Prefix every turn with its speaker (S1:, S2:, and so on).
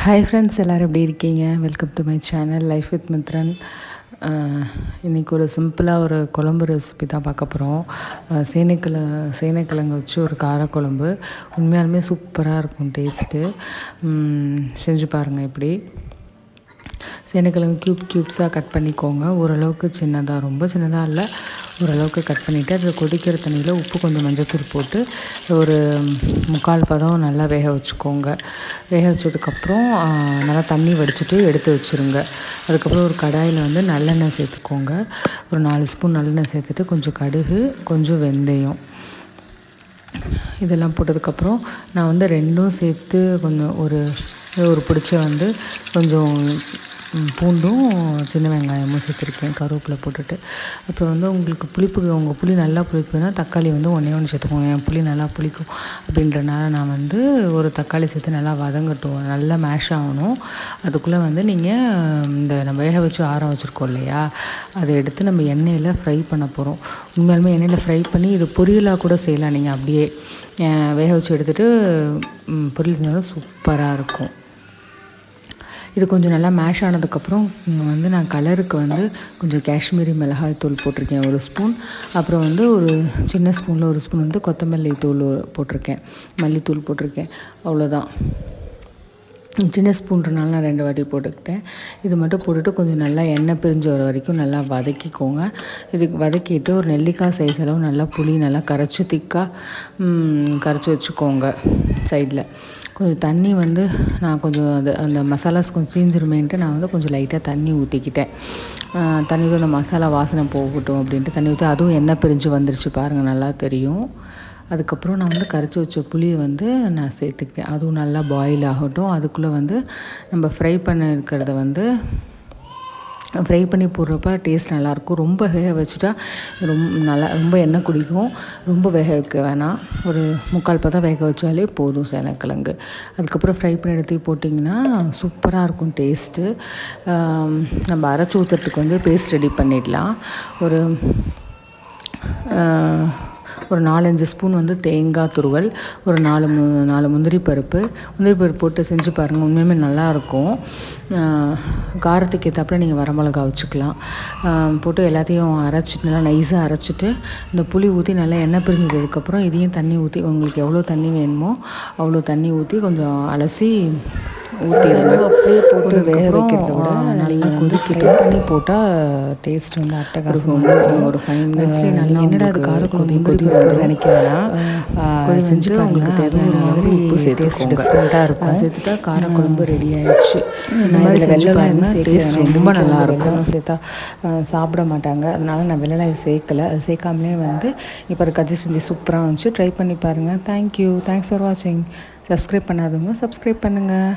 S1: Hi friends, எல்லோரும் எப்படி இருக்கீங்க? Welcome to my channel life with Mithran. இன்றைக்கி ஒரு சிம்பிளாக ஒரு குழம்பு ரெசிபி தான் பார்க்க போகிறோம். சேனைக்கிழங்கு வச்சு ஒரு காரக்குழம்பு. உண்மையாலுமே சூப்பராக இருக்கும் டேஸ்ட்டு. செஞ்சு பாருங்கள். இப்படி சேனைக்கிழங்கு க்யூப்ஸாக கட் பண்ணிக்கோங்க. ஓரளவுக்கு சின்னதாக, ரொம்ப சின்னதாக இல்லை, ஓரளவுக்கு கட் பண்ணிவிட்டு அதில் கொதிக்கிற தண்ணியில் உப்பு, கொஞ்சம் மஞ்சத்தூள் போட்டு ஒரு 3/4 பதம் நல்லா வேக வச்சுக்கோங்க. வேக வச்சதுக்கப்புறம் நல்லா தண்ணி வடிச்சிட்டு எடுத்து வச்சுருங்க. அதுக்கப்புறம் ஒரு கடாயில் வந்து நல்லெண்ணெய் சேர்த்துக்கோங்க. ஒரு 4 ஸ்பூன் நல்லெண்ணெய் சேர்த்துட்டு கொஞ்சம் கடுகு, கொஞ்சம் வெந்தயம் இதெல்லாம் போட்டதுக்கப்புறம் நான் வந்து ரெண்டும் சேர்த்து கொஞ்சம் ஒரு பிடிச்ச வந்து கொஞ்சம் பூண்டும் சின்ன வெங்காயமும் சேர்த்துருக்கேன், கருவேப்பிலை போட்டுட்டு. அப்புறம் வந்து உங்களுக்கு உங்கள் புளி நல்லா புளிப்புன்னா தக்காளி வந்து ஒன்று சேர்த்துக்கோங்க. என் புளி நல்லா புளிக்கும் அப்படின்றனால நான் வந்து ஒரு தக்காளி சேர்த்து நல்லா வதங்கட்டும், நல்லா மேஷ் ஆகணும். அதுக்குள்ளே வந்து நீங்கள் நம்ம வேக வச்சு ஆற வச்சுருக்கோம் இல்லையா, அதை எடுத்து நம்ம எண்ணெயில் ஃப்ரை பண்ண போகிறோம். உண்மையாலுமே எண்ணெயில் ஃப்ரை பண்ணி இது பொரியலாக கூட செய்யலாம். நீங்கள் அப்படியே வேக வச்சு எடுத்துகிட்டு பொரியல் செஞ்சாலும் சூப்பராக இருக்கும். இது கொஞ்சம் நல்லா மேஷ் ஆனதுக்கப்புறம் வந்து நான் கலருக்கு வந்து கொஞ்சம் காஷ்மீரி மிளகாய் தூள் போட்டிருக்கேன் 1 ஸ்பூன். அப்புறம் வந்து ஒரு சின்ன ஸ்பூனில் 1 ஸ்பூன் வந்து கொத்தமல்லி தூள் போட்டிருக்கேன், மல்லித்தூள் போட்டிருக்கேன். அவ்வளோதான். சின்ன ஸ்பூன்றனால நான் 2 வாட்டி போட்டுக்கிட்டேன். இது மட்டும் போட்டுட்டு கொஞ்சம் நல்லா எண்ணெய் பிரிஞ்சு வர வரைக்கும் நல்லா வதக்கிக்கோங்க. இதுக்கு வதக்கிட்டு ஒரு நெல்லிக்காய் சைஸ் அளவு நல்லா புளி நல்லா கரைச்சி திக்காக கரைச்சி வச்சுக்கோங்க சைடில். கொஞ்சம் தண்ணி வந்து நான் கொஞ்சம் அந்த மசாலாஸ் கொஞ்சம் தீஞ்சிருமேன்ட்டு நான் வந்து கொஞ்சம் லைட்டாக தண்ணி ஊற்றிக்கிட்டேன். தண்ணி ஊற்றி அந்த மசாலா வாசனை போகட்டும் அப்படின்ட்டு தண்ணி ஊற்றி, அதுவும் எண்ணெய் பிரிஞ்சு வந்துருச்சு பாருங்கள், நல்லா தெரியும். அதுக்கப்புறம் நான் வந்து கரைச்சி வச்ச புளியை வந்து நான் சேர்த்துக்கிட்டேன். அதுவும் நல்லா பாயில் ஆகட்டும். அதுக்குள்ளே வந்து நம்ம ஃப்ரை பண்ண இருக்கிறத வந்து ஃப்ரை பண்ணி போடுறப்ப டேஸ்ட் நல்லாயிருக்கும். ரொம்ப வேக வச்சுட்டா ரொம்ப எண்ணெய் குடிக்கும். ரொம்ப வேக வைக்க வேணாம், ஒரு 3/4 பதம் வேக வச்சாலே போதும் சேனைக்கிழங்கு. அதுக்கப்புறம் ஃப்ரை பண்ணி எடுத்து போட்டிங்கன்னா சூப்பராக இருக்கும் டேஸ்ட்டு. நம்ம அரைச்சி ஊற்றுறதுக்கு வந்து பேஸ்ட் ரெடி பண்ணிடலாம். ஒரு 4-5 ஸ்பூன் வந்து தேங்காய் துருவல், ஒரு 4 முந்திரி பருப்பு போட்டு செஞ்சு பாருங்கள். உண்மையுமே நல்லாயிருக்கும். காரத்துக்கு ஏற்றாப்புல நீங்கள் வரமிளகா வச்சுக்கலாம். போட்டு எல்லாத்தையும் அரைச்சிட்டு நல்லா நைஸாக அரைச்சிட்டு இந்த புளி ஊற்றி நல்லா எண்ணெய் பிரிஞ்சதுக்கப்புறம் இதையும் தண்ணி ஊற்றி, உங்களுக்கு எவ்வளோ தண்ணி வேணுமோ அவ்வளோ தண்ணி ஊற்றி கொஞ்சம் அலசி ஊற்றிடுங்க. அப்படியே போட்டு வேக வைக்கிறத விட நல்லா கொதிக்கிட்டு பண்ணி போட்டால் டேஸ்ட் வந்து அட்டகாசமாக ஒரு 5 மினிட்ஸ்லேயே நல்லா. என்னடா அது கொதி வந்து நினைக்க வேணாம், செஞ்சு உங்களுக்கு தேவையான மாதிரி உப்பு சேர்த்து டிஃப்ரெண்ட்டாக இருக்கும். சேர்த்துட்டா காரக்குழம்பு ரெடி ஆயிடுச்சு. இந்த மாதிரி வெள்ளம் டேஸ்ட் ரொம்ப நல்லாயிருக்கும். சேர்த்தா சாப்பிட மாட்டாங்க, அதனால நான் வெள்ளம் சேர்க்கலை. அது சேர்க்காமலே வந்து இப்போ கஜிஸ்டி சூப்பராக வந்துச்சு. ட்ரை பண்ணி பாருங்கள். தேங்க்ஸ் ஃபார் வாட்சிங். சப்ஸ்கிரைப் பண்ணாதவங்க சப்ஸ்கிரைப் பண்ணுங்கள்.